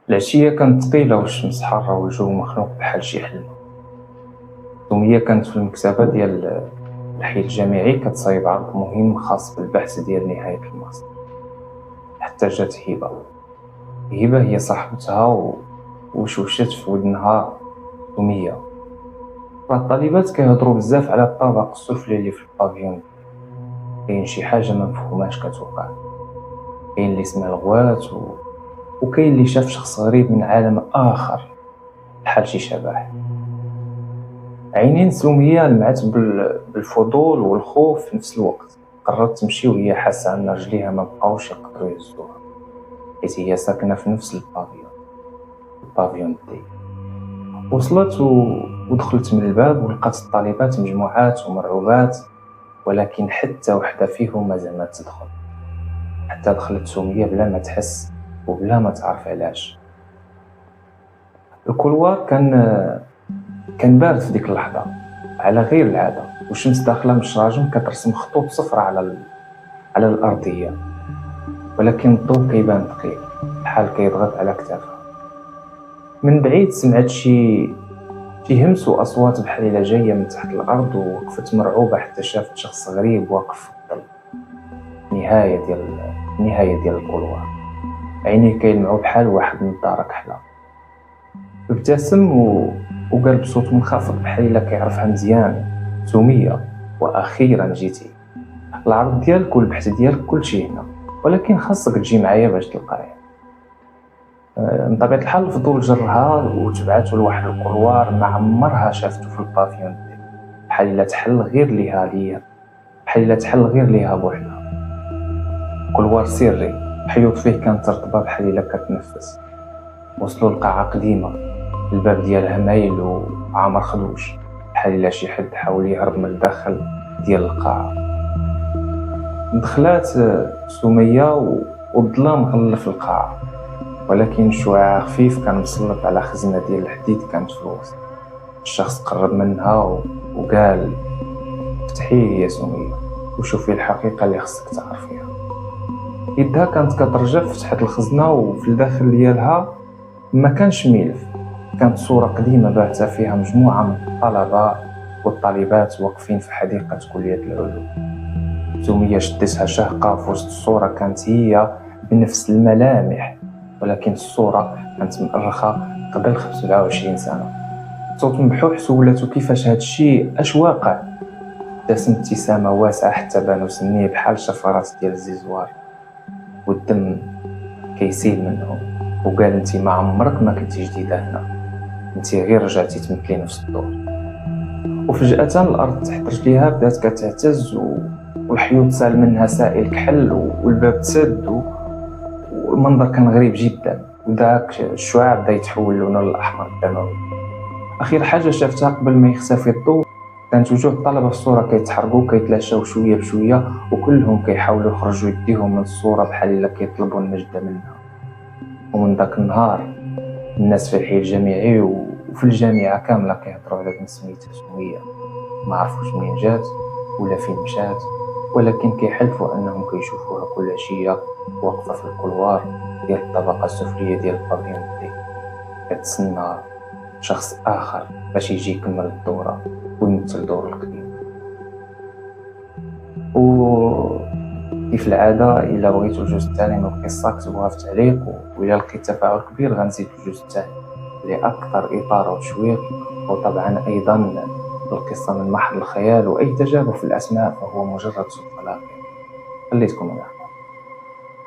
العشية كانت ثقيلة والشمس حارة والجو مخنوق بحال شي حلم. سمية كانت في المكتبة ديال الحي الجامعي كتصايب عرض مهم خاص بالبحث ديال نهاية الماستر. حتى جات هبة هي صاحبتها وشوشت في ودنها سمية. راه الطالبات كيهضروا بزاف على الطابق السفلي اللي في البافيون. كاين شي حاجة ما مفهوماش كتوقع، كاين اللي سمع الغوات وكاين اللي شاف شخص غريب من عالم آخر بحال شي شبح. عينين سمية لمعت بالفضول والخوف في نفس الوقت. قررت تمشي وهي حاسة أن رجليها ما بقاوش يقدروا يهزوها، حيت هي ساكنة في نفس البافيون دي. وصلت ودخلت من الباب ولقات الطالبات مجموعات ومرعوبات، ولكن حتى وحدة فيهم ما زعمت تدخل. حتى دخلت سمية بلا ما تحس وبلا ما تعرف علاش. الكولوار كان بارد في ديك اللحظة على غير العادة، والشمس داخلة من الشراجم كترسم خطوط صفرة على الأرضية، ولكن الضوء كيبان ثقيل بحال كيضغط على كتافها. من بعيد سمعت شي همس وأصوات بحال إلا جاية من تحت الأرض، ووقفت مرعوبة حتى شافت شخص غريب واقف في الظل. نهاية ديال الكولوار، عينيه كيلمعوا بحال واحد من الدار كحلة. ابتسم وقال بصوت منخفض بحال إلا كيعرفها مزيان: سمية، وأخيرا جيتي. العرض ديالك والبحث ديالك كلشي هنا، ولكن خاصك تجي معايا باش تلقاه. من طبيعة الحال الفضول جرها وتبعته لواحد الكولوار ما عمرها شافته في البافيون دي، بحال إلا تحل غير ليها بوحدها. كولوار سري حيوط فيه كانت رطبة بحال إلا كتنفس. وصلوا لقاعة قديمة، الباب ديالها مايل وعامر خدوش، بحال إلا شي حد حاول يهرب من الداخل ديال القاعة. دخلات سمية والظلام غلف القاعة، ولكن شعاع خفيف كان مسلط على خزنة ديال الحديد كانت في الوسط. الشخص قرب منها وقال: فتحيه يا سمية وشوفي الحقيقة اللي خصك تعرفيها. يدها كانت كترجف فتحت الخزنة، وفي الداخل ديالها ما كانش ملف، كانت صورة قديمة باهتة فيها مجموعة من الطلبة والطالبات واقفين في حديقة كلية العلوم. سمية شدتها شهقة. في وسط الصورة كانت هي بنفس الملامح، ولكن الصورة كانت مؤرخة قبل 25 سنة. صوت مبحوح سولته كيفاش هادشي اش واقع. ابتسم ابتسامة واسعة حتى بانو سنيه بحال شفرات ديال الزيزوار، والدم كيسيل منهم. وقال: انتي ما عمرك ما كنتي جديدة هنا، انتي غير رجعتي تمثلي نفس الدور. وفجأة الأرض تحت رجليها بدات كتهتز، والحيوط سال منها سائل كحل، والباب تسد، والمنظر كان غريب جدا. وداك الشعاع بدا يتحول لونه الأحمر الدموي. أخير حاجة شافتها قبل ما يختفي الضوء كانت وجوه الطلبة في الصورة كيتحركوا كيتلاشاو شوية بشوية، وكلهم كيحاولوا يخرجوا يديهم من الصورة بحال إلا كيطلبوا النجدة منها. ومن داك النهار الناس في الحي الجامعي وفي الجامعة كاملة كيهضروا على بنت سميتها سمية. ما عرفوش منين جات ولا فين مشات، ولكن كيحلفوا أنهم كيشوفوها كل عشية واقفة في الكولوار ديال الطبقة السفلية ديال البافيون دي، كتسنى شخص آخر باش يجي يكمل الدورة ويمثل دور القديم. وكيف العادة إلا بغيتو الجزء الثاني من القصة كتبوها في التعليق، وإلا لقيت تفاعل كبير غنزيد الجزء الثاني لأكثر إثارة وتشويق. وطبعا أيضا القصة من محض الخيال، وأي تجارب في الأسماء فهو مجرد صدفة لاقية. خليتكم معنا.